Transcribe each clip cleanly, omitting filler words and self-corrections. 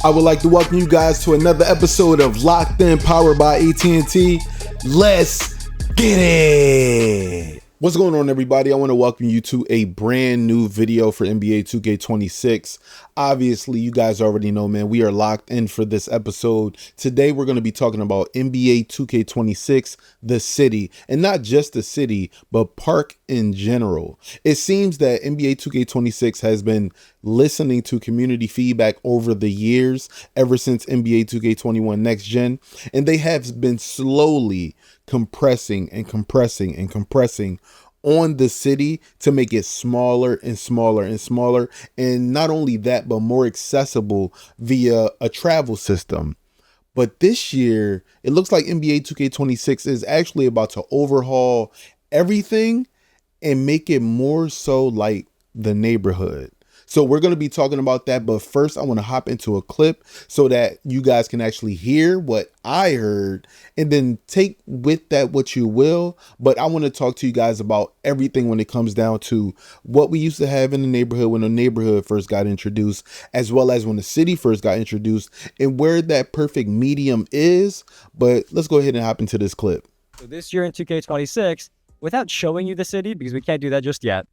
I would like to welcome you guys to another episode of Locked In, powered by AT&T. Let's get it. What's going on, everybody? I want to welcome you to a brand new video for NBA 2K26. Obviously, you guys already know, man, we are locked in for this episode. Today, we're going to be talking about NBA 2K26, the city, and not just the city, but park in general. It seems that NBA 2K26 has been listening to community feedback over the years, ever since NBA 2K21 Next Gen, and they have been slowly compressing on the city to make it smaller and smaller and smaller. And not only that, but more accessible via a travel system. But this year, it looks like NBA 2K26 is actually about to overhaul everything and make it more so like the neighborhood. So we're going to be talking about that. But first, I want to hop into a clip so that you guys can actually hear what I heard and then take with that what you will. But I want to talk to you guys about everything when it comes down to what we used to have in the neighborhood when the neighborhood first got introduced, as well as when the city first got introduced, and where that perfect medium is. But let's go ahead and hop into this clip. So this year in 2K26, without showing you the city, because we can't do that just yet,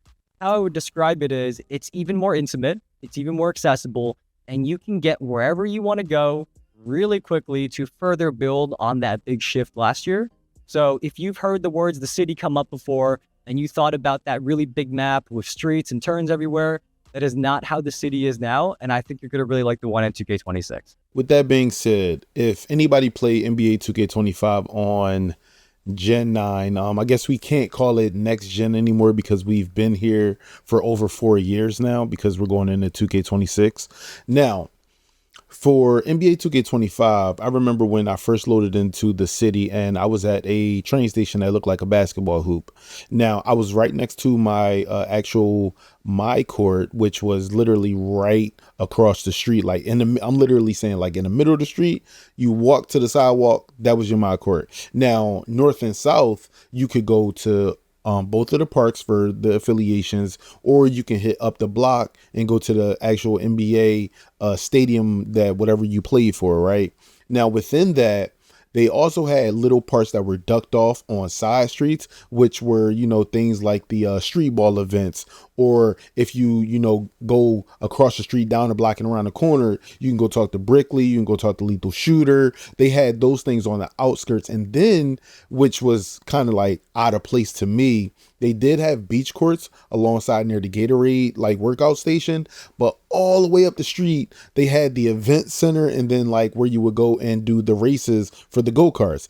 how I would describe it is it's even more intimate, it's even more accessible, and you can get wherever you want to go really quickly to further build on that big shift last year. So if you've heard the words the city come up before and you thought about that really big map with streets and turns everywhere, that is not how the city is now. And I think you're going to really like the one in 2K26. With that being said, if anybody played NBA 2K25 on Gen 9, I guess we can't call it next gen anymore because we've been here for over 4 years now, because we're going into 2K26. Now, for NBA 2K25, I remember when I first loaded into the city and I was at a train station that looked like a basketball hoop. Now, I was right next to my my court, which was literally right across the street. Like I'm literally saying, like in the middle of the street, you walk to the sidewalk, that was your my court. Now, north and south, you could go to both of the parks for the affiliations, or you can hit up the block and go to the actual NBA stadium that whatever you played for, right? Now, within that, they also had little parts that were ducked off on side streets, which were, things like the street ball events. Or if you go across the street, down the block and around the corner, you can go talk to Brickley, you can go talk to Lethal Shooter. They had those things on the outskirts. And then, which was kind of like out of place to me, they did have beach courts alongside near the Gatorade like workout station, but all the way up the street, they had the event center and then like where you would go and do the races for the go-karts.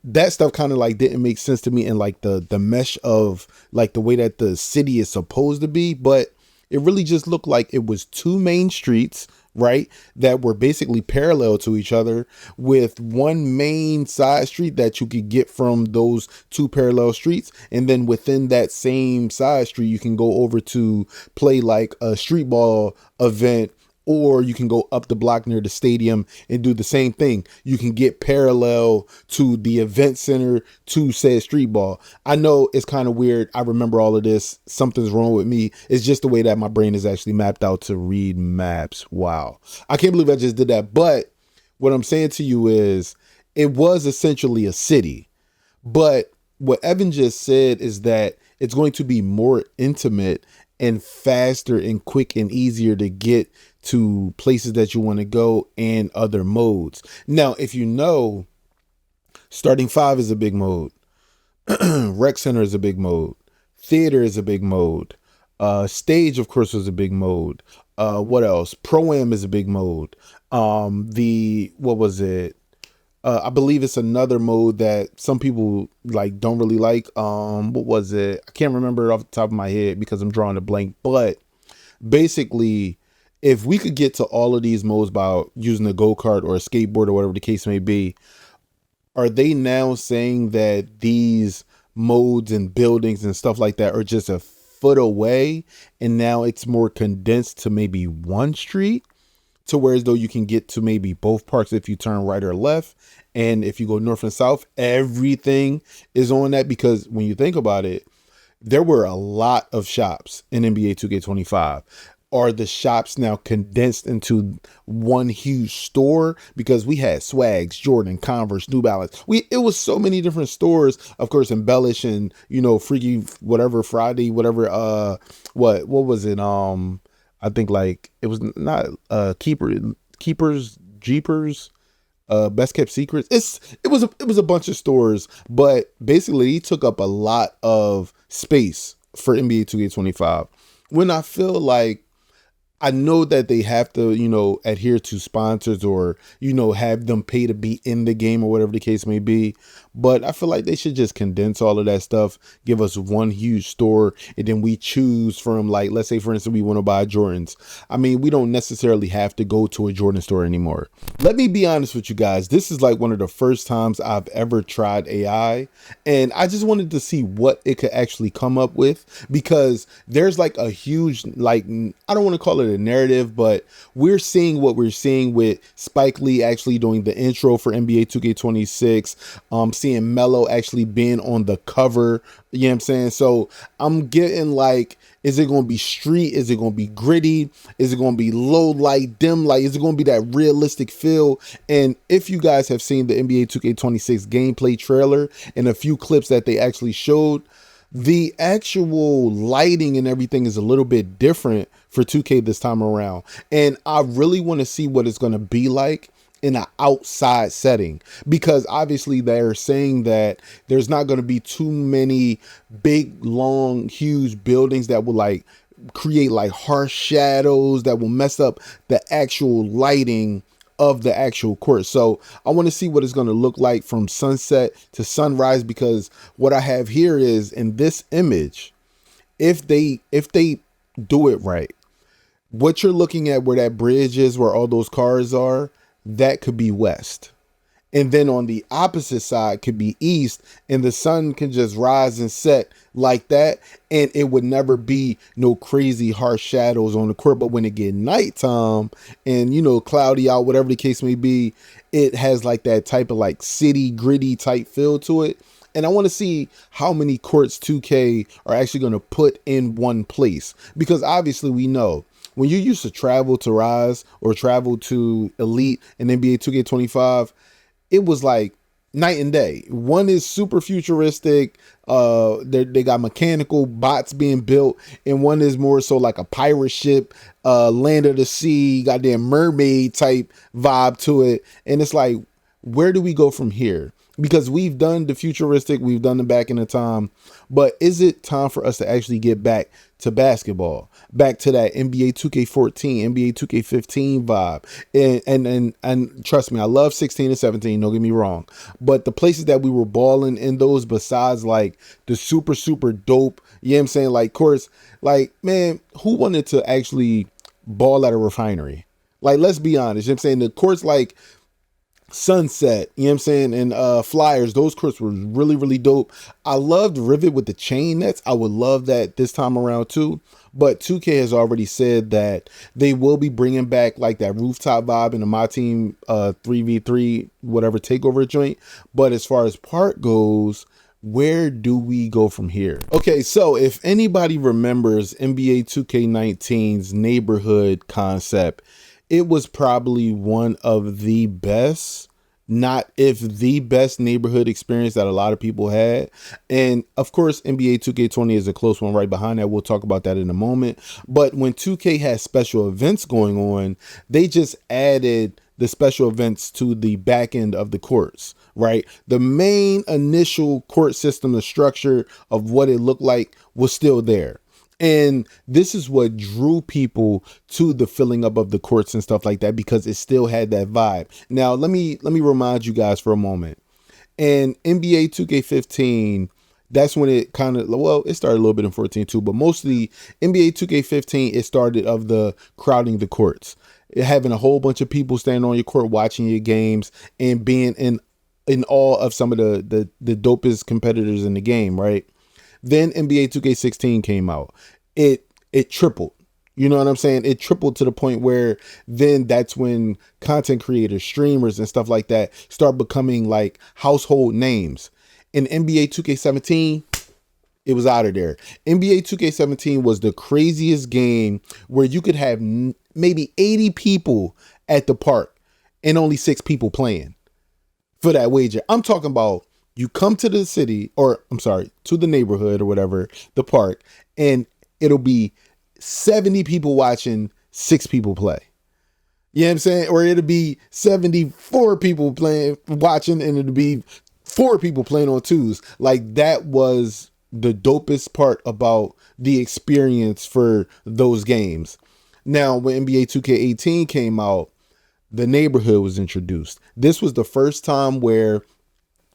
That stuff kind of like didn't make sense to me in like the mesh of like the way that the city is supposed to be, but it really just looked like it was two main streets, right, that were basically parallel to each other, with one main side street that you could get from those two parallel streets. And then within that same side street, you can go over to play like a street ball event, or you can go up the block near the stadium and do the same thing. You can get parallel to the event center to said street ball. I know it's kind of weird. I remember all of this. Something's wrong with me. It's just the way that my brain is actually mapped out to read maps. Wow. I can't believe I just did that. But what I'm saying to you is it was essentially a city. But what Evan just said is that it's going to be more intimate and faster and quick and easier to get to places that you want to go and other modes. Now, if you know, starting 5 is a big mode. Rec center is a big mode. Theater is a big mode. Stage, of course, was a big mode. What else? Pro-Am is a big mode. What was it? I believe it's another mode that some people like don't really like. What was it? I can't remember it off the top of my head because I'm drawing a blank. But basically, if we could get to all of these modes by using a go-kart or a skateboard or whatever the case may be, are they now saying that these modes and buildings and stuff like that are just a foot away, and now it's more condensed to maybe one street, to where as though you can get to maybe both parks if you turn right or left? And if you go north and south, everything is on that? Because when you think about it, there were a lot of shops in NBA 2K25. are the shops now condensed into one huge store? Because we had Swags, Jordan, Converse, New Balance. It was so many different stores, of course, embellish and, you know, Freaky whatever Friday, whatever what was it? I think like it was not Keepers, Jeepers, Best Kept Secrets. It was a bunch of stores, but basically he took up a lot of space for NBA 2K25. When I feel like, I know that they have to, you know, adhere to sponsors or, you know, have them pay to be in the game or whatever the case may be. But I feel like they should just condense all of that stuff, give us one huge store, and then we choose from, like, let's say, for instance, we want to buy Jordans. I mean, we don't necessarily have to go to a Jordan store anymore. Let me be honest with you guys. This is like one of the first times I've ever tried AI, and I just wanted to see what it could actually come up with, because there's like a huge, like, I don't want to call it a narrative, but we're seeing what we're seeing with Spike Lee actually doing the intro for NBA 2K26, seeing Melo actually being on the cover, you know what I'm saying? So I'm getting like, is it going to be street? Is it going to be gritty? Is it going to be low light, dim light? Is it going to be that realistic feel? And if you guys have seen the NBA 2K26 gameplay trailer and a few clips that they actually showed, the actual lighting and everything is a little bit different for 2K this time around. And I really want to see what it's going to be like in an outside setting, because obviously they're saying that there's not going to be too many big, long, huge buildings that will like create like harsh shadows that will mess up the actual lighting of the actual court. So I want to see what it's going to look like from sunset to sunrise, because what I have here is, in this image, if they do it right, what you're looking at where that bridge is, where all those cars are, that could be west. And then on the opposite side could be east, and the sun can just rise and set like that, and it would never be no crazy harsh shadows on the court. But when it get nighttime and, you know, cloudy out, whatever the case may be, it has like that type of like city gritty type feel to it. And I want to see how many courts 2K are actually going to put in one place, because obviously we know when you used to travel to Rise or travel to Elite and NBA 2K25, it was like night and day. One is super futuristic. They got mechanical bots being built, and one is more so like a pirate ship, land of the sea, goddamn mermaid type vibe to it. And it's like, where do we go from here? Because we've done the futuristic, we've done the back in the time, but is it time for us to actually get back to basketball, back to that NBA 2K14, NBA 2K15 vibe? And trust me, I love 16 and 17, don't get me wrong, but the places that we were balling in those, besides like the super, super dope, you know what I'm saying, like course, like, man, who wanted to actually ball at a refinery? Like, let's be honest, you know what I'm saying, the courts like Sunset, you know what I'm saying, and Flyers, those courts were really, really dope. I loved Rivet with the chain nets. I would love that this time around too. But 2K has already said that they will be bringing back like that rooftop vibe in the My Team 3v3 whatever takeover joint. But as far as part goes, where do we go from here? Okay, so if anybody remembers NBA 2K19's neighborhood concept, it was probably one of the best, not if the best neighborhood experience that a lot of people had. And of course, NBA 2K20 is a close one right behind that. We'll talk about that in a moment. But when 2K has special events going on, they just added the special events to the back end of the courts, right? The main initial court system, the structure of what it looked like was still there. And this is what drew people to the filling up of the courts and stuff like that, because it still had that vibe. Now, let me remind you guys for a moment. And NBA 2K15, that's when it kind of, well, it started a little bit in 14 too, but mostly NBA 2K15, it started of the crowding the courts, having a whole bunch of people standing on your court watching your games and being in awe of some of the dopest competitors in the game, right? Then NBA 2K16 came out. It tripled. You know what I'm saying? It tripled to the point where then that's when content creators, streamers and stuff like that start becoming like household names. In NBA 2K17, It was out of there. NBA 2K17 was the craziest game where you could have maybe 80 people at the park and only 6 people playing for that wager. I'm talking about you come to the city, or I'm sorry, to the neighborhood or whatever, the park, and it'll be 70 people watching, 6 people play. You know what I'm saying? Or it'll be 74 people watching, and it'll be 4 people playing on twos. Like, that was the dopest part about the experience for those games. Now, when NBA 2K18 came out, the neighborhood was introduced. This was the first time where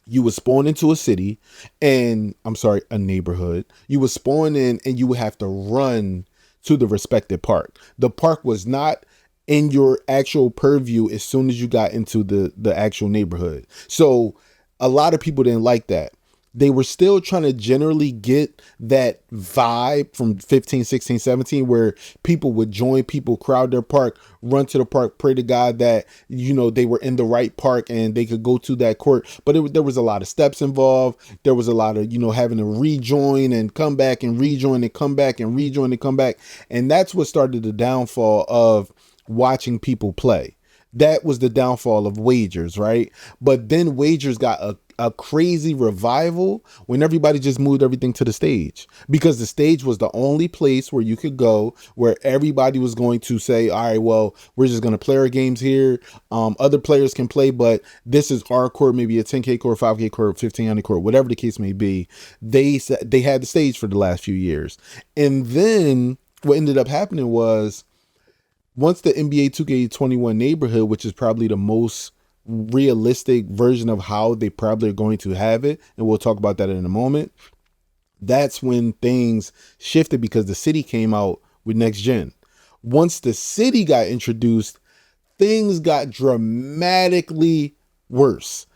you would spawn into a city, and I'm sorry, a neighborhood. You would spawn in and you would have to run to the respective park. The park was not in your actual purview as soon as you got into the actual neighborhood. So a lot of people didn't like that. They were still trying to generally get that vibe from 15, 16, 17, where people would join, people crowd their park, run to the park, pray to God that, you know, they were in the right park and they could go to that court. But there was a lot of steps involved. There was a lot of, you know, having to rejoin and come back and rejoin and come back and rejoin and come back. And that's what started the downfall of watching people play. That was the downfall of wagers, right? But then wagers got a crazy revival when everybody just moved everything to the stage, because the stage was the only place where you could go where everybody was going to say, all right, well, we're just going to play our games here. Other players can play, but this is our court, maybe a 10K court, 5K court, 1500 court, whatever the case may be. They had the stage for the last few years. And then what ended up happening was, once the NBA 2K21 neighborhood, which is probably the most realistic version of how they probably are going to have it, and we'll talk about that in a moment, that's when things shifted, because the city came out with next gen. Once the city got introduced, things got dramatically worse.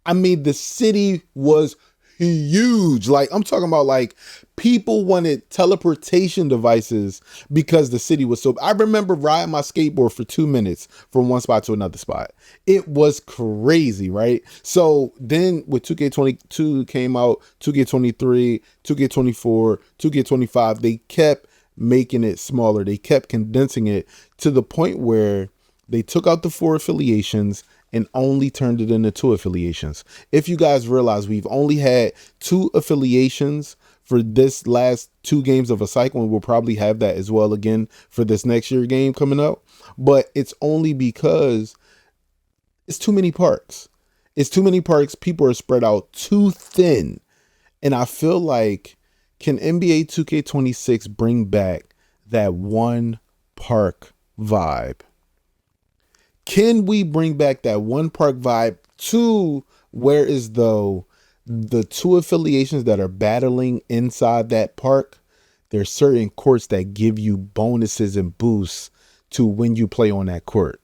I mean, the city was huge. Like, I'm talking about, like, people wanted teleportation devices because the city was so. I remember riding my skateboard for 2 minutes from one spot to another spot. It was crazy, right? So then with 2K22 came out, 2K23, 2K24, 2K25, they kept making it smaller. They kept condensing it to the point where they took out the 4 affiliations and only turned it into 2 affiliations. If you guys realize, we've only had 2 affiliations for this last 2 games of a cycle, and we'll probably have that as well again for this next year game coming up. But it's only because it's too many parks. It's too many parks. People are spread out too thin. And I feel like, can NBA 2K26 bring back that one park vibe? Can we bring back that one park vibe to where is though the 2 affiliations that are battling inside that park? There's certain courts that give you bonuses and boosts to when you play on that court.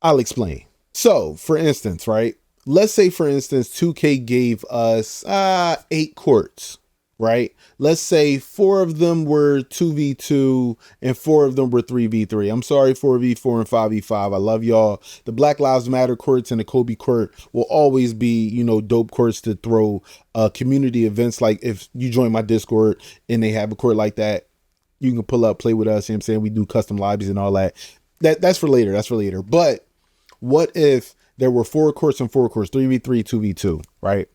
I'll explain. So, for instance, right? Let's say, for instance, 2K gave us 8 courts, right? Let's say 4 of them were 2v2 and 4 of them were 3v3. I'm sorry, 4v4 and 5v5. I love y'all. The Black Lives Matter courts and the Kobe court will always be, you know, dope courts to throw community events. Like, if you join my Discord and they have a court like that, you can pull up, play with us. You know what I'm saying? We do custom lobbies and all that. That's for later. That's for later. But what if there were 4 courts and 4 courts, 3v3, 2v2, right?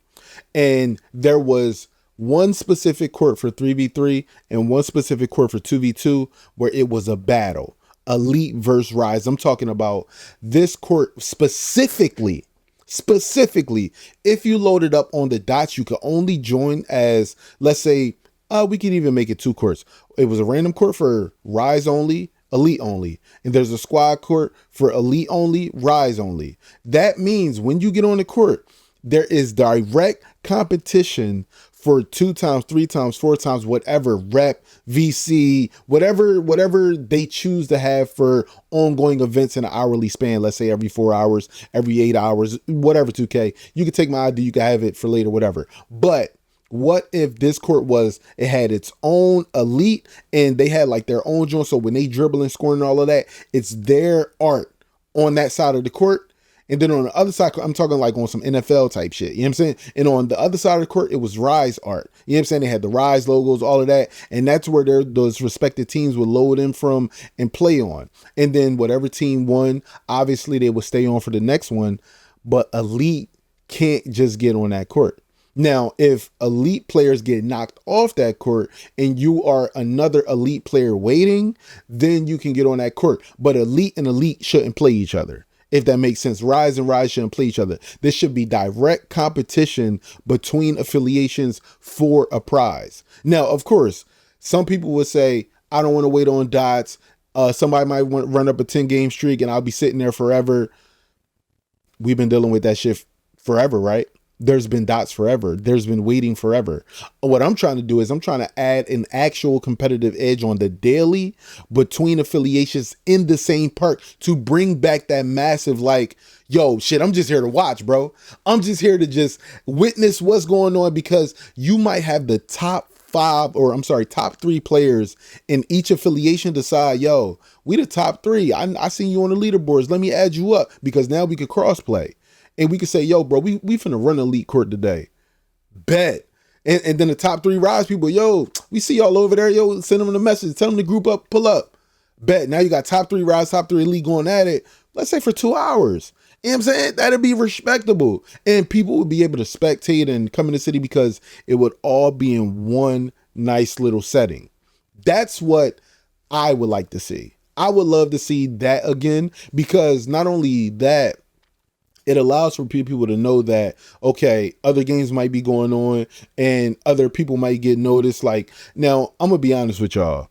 And there was one specific court for 3v3 and one specific court for 2v2 where it was a battle, Elite versus Rise. I'm talking about this court specifically, if you loaded up on the dots, you could only join as, let's say, we could even make it 2 courts. It was a random court for Rise only, Elite only, and there's a squad court for Elite only, Rise only. That means when you get on the court, there is direct competition for 2 times, 3 times, 4 times, whatever, rep, VC, whatever they choose to have for ongoing events in an hourly span. Let's say every 4 hours, every 8 hours, whatever, 2K. You can take my ID, you can have it for later, whatever. But what if this court it had its own Elite and they had like their own joint? So when they dribble and scoring and all of that, it's their art on that side of the court. And then on the other side, I'm talking like on some NFL type shit. You know what I'm saying? And on the other side of the court, it was Rise art. You know what I'm saying? They had the Rise logos, all of that. And that's where those respective teams would load in from and play on. And then whatever team won, obviously they would stay on for the next one. But Elite can't just get on that court. Now, if elite players get knocked off that court and you are another elite player waiting, then you can get on that court. But elite and elite shouldn't play each other, if that makes sense. Rise and Rise shouldn't play each other. This should be direct competition between affiliations for a prize. Now, of course, some people would say, I don't want to wait on dots. Somebody might want to run up a 10-game streak and I'll be sitting there forever. We've been dealing with that shit forever, right? There's been dots forever. There's been waiting forever. What I'm trying to do is I'm trying to add an actual competitive edge on the daily between affiliations in the same park to bring back that massive, like, yo, shit, I'm just here to watch, bro. I'm just here to just witness what's going on, because you might have the top three players in each affiliation decide, yo, we the top three. I seen you on the leaderboards. Let me add you up, because now we could cross play. And we could say, yo, bro, we finna run elite court today. Bet. And then the top three Rise people, yo, we see y'all over there. Yo, send them a message. Tell them to group up, pull up. Bet. Now you got top three Rise, top three elite going at it. Let's say for 2 hours. You know what I'm saying? That'd be respectable. And people would be able to spectate and come in the city because it would all be in one nice little setting. That's what I would like to see. I would love to see that again, because not only that, it allows for people to know that, okay, other games might be going on and other people might get noticed. Like, now, I'm going to be honest with y'all.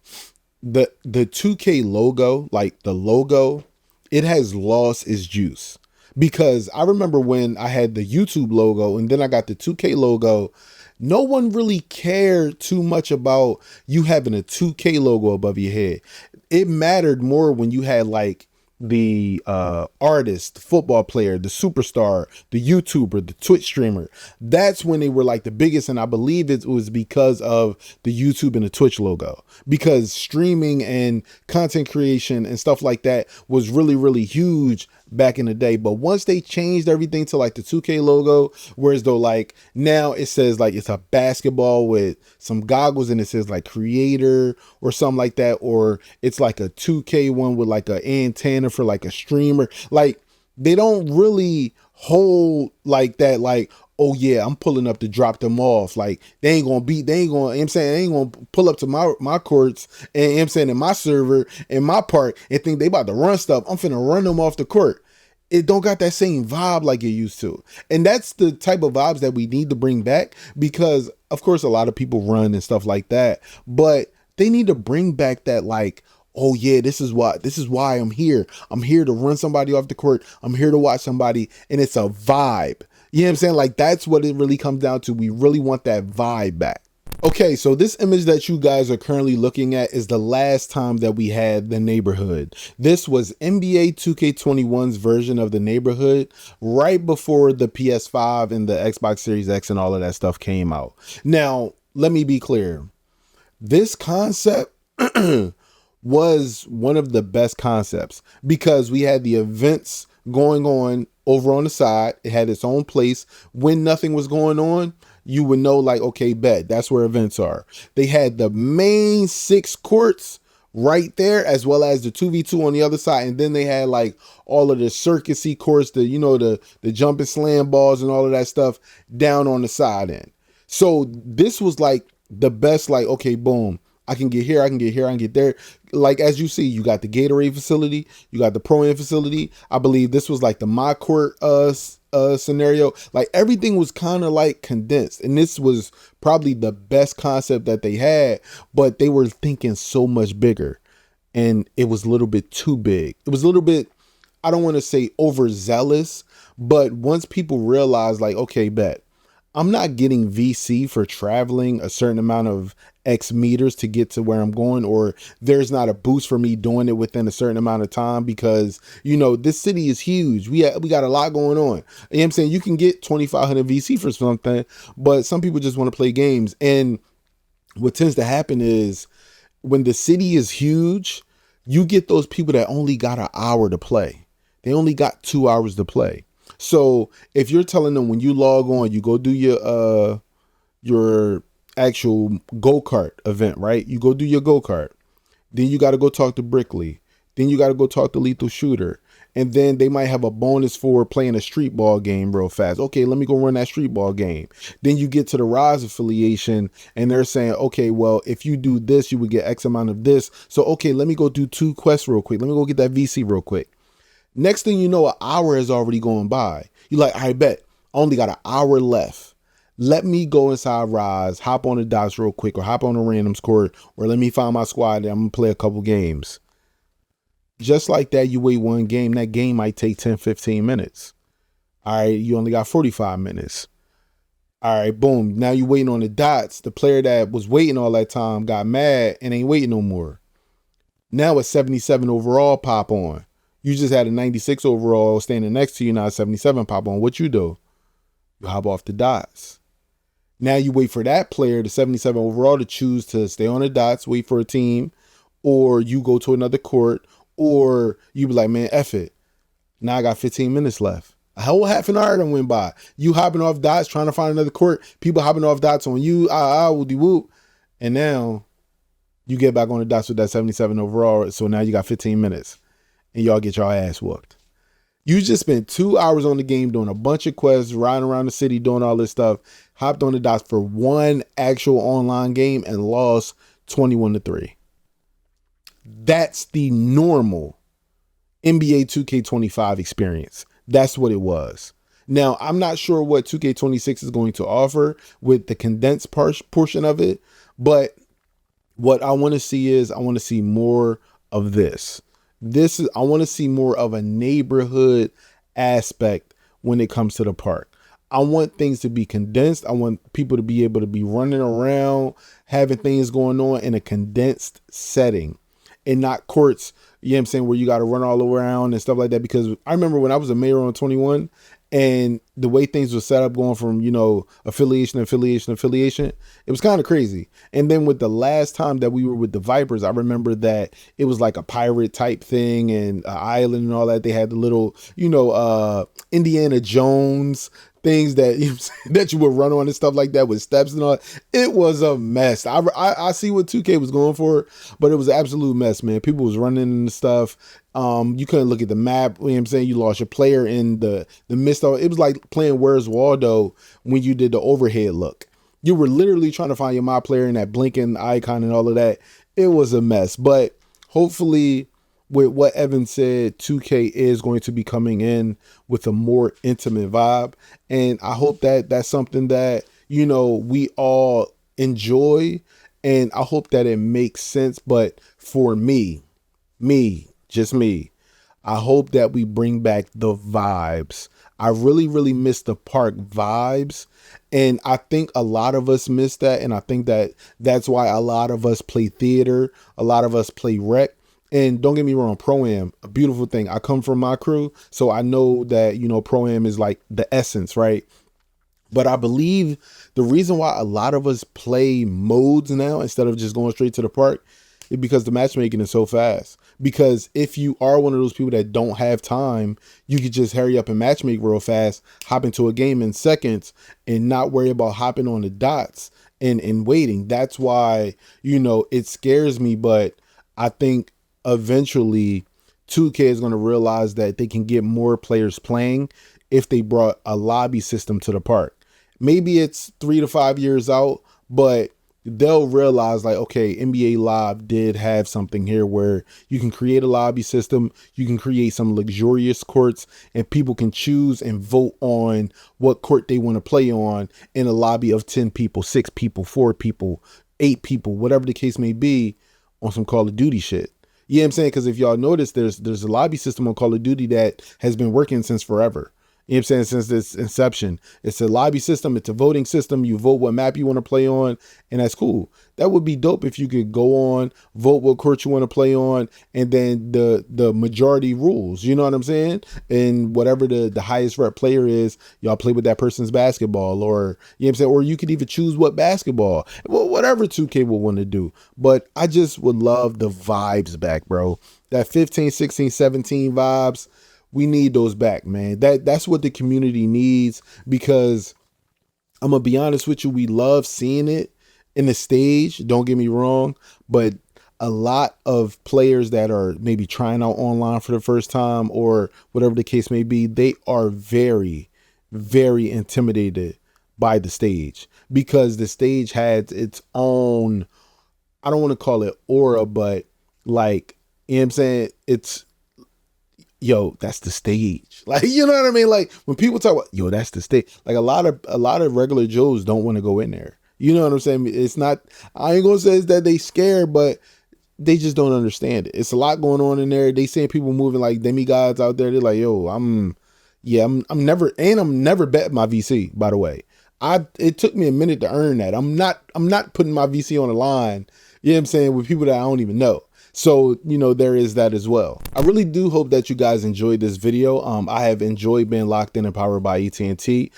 The 2K logo, like the logo, it has lost its juice. Because I remember when I had the YouTube logo and then I got the 2K logo, no one really cared too much about you having a 2K logo above your head. It mattered more when you had like the artist, the football player, the superstar, the YouTuber, the Twitch streamer. That's when they were like the biggest. And I believe it was because of the YouTube and the Twitch logo, because streaming and content creation and stuff like that was really, really huge back in the day. But once they changed everything to like the 2K logo, whereas though like now it says like it's a basketball with some goggles and it says like creator or something like that, or it's like a 2K one with like an antenna for like a streamer. Like they don't really hold like that, like, oh yeah, I'm pulling up to drop them off. Like they ain't gonna, you know what I'm saying, they ain't gonna pull up to my courts and, you know what I'm saying, in my server, in my park, and think they about to run stuff. I'm finna run them off the court. It don't got that same vibe like it used to. And that's the type of vibes that we need to bring back, because of course a lot of people run and stuff like that, but they need to bring back that, like, oh yeah, this is why I'm here. I'm here to run somebody off the court. I'm here to watch somebody, and it's a vibe. You know what I'm saying? Like that's what it really comes down to. We really want that vibe back. Okay, so this image that you guys are currently looking at is the last time that we had the neighborhood. This was NBA 2K21's version of the neighborhood right before the PS5 and the Xbox Series X and all of that stuff came out. Now, let me be clear. This concept was one of the best concepts, because we had the events going on over on the side. It had its own place. When nothing was going on, you would know, like, okay, bet, that's where events are. They had the main 6 courts right there, as well as the 2v2 on the other side. And then they had like all of the circusy courts, the jump and slam balls and all of that stuff down on the side end. So this was like the best, like, okay, boom, I can get here, I can get here, I can get there. Like, as you see, you got the Gatorade facility, you got the Pro-Am facility. I believe this was like the My Court scenario. Like everything was kind of like condensed, and this was probably the best concept that they had, but they were thinking so much bigger, and it was a little bit too big. It was a little bit, I don't want to say overzealous, but once people realized, like, okay, bet, I'm not getting VC for traveling a certain amount of X meters to get to where I'm going, or there's not a boost for me doing it within a certain amount of time, because, you know, this city is huge. We got a lot going on. You know what I'm saying? You can get 2,500 VC for something, but some people just want to play games. And what tends to happen is when the city is huge, you get those people that only got an hour to play. They only got 2 hours to play. So if you're telling them when you log on, you go do your actual go-kart event, right? You go do your go-kart. Then you got to go talk to Brickley. Then you got to go talk to Lethal Shooter. And then they might have a bonus for playing a street ball game real fast. Okay, let me go run that street ball game. Then you get to the Rise affiliation and they're saying, okay, well, if you do this, you would get X amount of this. So, okay, let me go do 2 quests real quick. Let me go get that VC real quick. Next thing you know, an hour has already gone by. You're like, I bet I only got an hour left. Let me go inside Rise, hop on the dots real quick, or hop on a randoms court, or let me find my squad and I'm going to play a couple games. Just like that, you wait one game. That game might take 10, 15 minutes. All right, you only got 45 minutes. All right, boom. Now you waiting on the dots. The player that was waiting all that time got mad and ain't waiting no more. Now a 77 overall pop on. You just had a 96 overall standing next to you. Now a 77 pop on. What you do? You hop off the dots. Now you wait for that player, the 77 overall, to choose to stay on the dots, wait for a team, or you go to another court, or you be like, man, F it. Now I got 15 minutes left. A whole half an hour done went by. You hopping off dots, trying to find another court. People hopping off dots on you. Woody whoop. And now you get back on the dots with that 77 overall. So now you got 15 minutes. And y'all get your ass whooped. You just spent 2 hours on the game doing a bunch of quests, riding around the city, doing all this stuff, hopped on the dots for one actual online game and lost 21-3. That's the normal NBA 2K25 experience. That's what it was. Now, I'm not sure what 2K26 is going to offer with the condensed portion of it, but what I want to see is I want to see more of this. I want to see more of a neighborhood aspect when it comes to the park. I want things to be condensed. I want people to be able to be running around, having things going on in a condensed setting and not courts, you know what I'm saying, where you got to run all around and stuff like that. Because I remember when I was a mayor on 21 and the way things were set up going from, affiliation, it was kind of crazy. And then with the last time that we were with the Vipers, I remember that it was like a pirate type thing and an island and all that. They had the little, Indiana Jones things that that you would run on and stuff like that with steps and all. It was a mess. I see what 2K was going for, but it was an absolute mess, man. People was running and stuff. You couldn't look at the map. You know what I'm saying? You lost your player in the midst of it. Was like playing Where's Waldo when you did the overhead look. You were literally trying to find your my player in that blinking icon and all of that. It was a mess, but hopefully with what Evan said, 2K is going to be coming in with a more intimate vibe. And I hope that that's something that, we all enjoy. And I hope that it makes sense. But for just me, I hope that we bring back the vibes. I really, really miss the park vibes. And I think a lot of us miss that. And I think that that's why a lot of us play theater. A lot of us play rec. And don't get me wrong, Pro-Am, a beautiful thing. I come from my crew, so I know that, Pro-Am is like the essence, right? But I believe the reason why a lot of us play modes now instead of just going straight to the park is because the matchmaking is so fast. Because if you are one of those people that don't have time, you could just hurry up and matchmake real fast, hop into a game in seconds and not worry about hopping on the dots and waiting. That's why, it scares me, but I think eventually 2K is going to realize that they can get more players playing if they brought a lobby system to the park. Maybe it's 3 to 5 years out, but they'll realize like, okay, NBA Live did have something here where you can create a lobby system. You can create some luxurious courts and people can choose and vote on what court they want to play on in a lobby of 10 people, 6 people, 4 people, 8 people, whatever the case may be, on some Call of Duty shit. You know what I'm saying? Because if y'all notice, there's a lobby system on Call of Duty that has been working since forever. You know what I'm saying? Since its inception. It's a lobby system. It's a voting system. You vote what map you want to play on, and that's cool. That would be dope if you could go on, vote what court you want to play on, and then the majority rules. You know what I'm saying? And whatever the highest rep player is, y'all play with that person's basketball, or you know what I'm saying? Or you could even choose what basketball. Well, whatever 2K will want to do. But I just would love the vibes back, bro. That 15, 16, 17 vibes. We need those back, man. That's what the community needs, because I'm gonna be honest with you, we love seeing it in the stage, don't get me wrong, but a lot of players that are maybe trying out online for the first time or whatever the case may be, they are very, very intimidated by the stage, because the stage has its own, I don't want to call it aura, but like, you know what I'm saying? It's, yo, that's the stage. Like, you know what I mean? Like when people talk about, yo, that's the stage, like a lot of regular Joes don't want to go in there. You know what I'm saying? It's not, I ain't gonna say it's that they scared, but they just don't understand it. It's a lot going on in there. They seeing people moving like demigods out there. They're like, yo, I'm never betting my VC, by the way. It took me a minute to earn that. I'm not putting my VC on the line, you know what I'm saying, with people that I don't even know. So, you know, there is that as well. I really do hope that you guys enjoyed this video. I have enjoyed being locked in and powered by AT&T.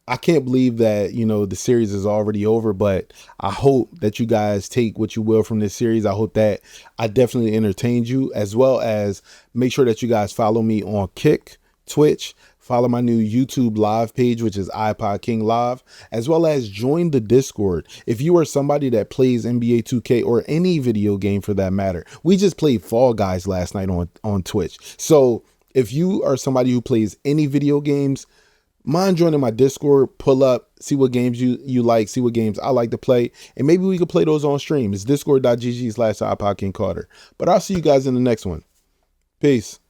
I can't believe that, you know, the series is already over, but I hope that you guys take what you will from this series. I hope that I definitely entertained you, as well as make sure that you guys follow me on Kick, Twitch, follow my new YouTube live page, which is iPod King Live, as well as join the Discord. If you are somebody that plays NBA 2K or any video game for that matter, we just played Fall Guys last night on Twitch. So if you are somebody who plays any video games, mind joining my Discord, pull up, see what games you like, see what games I like to play, and maybe we could play those on stream. It's discord.gg/iPodKingCarter. But I'll see you guys in the next one. Peace.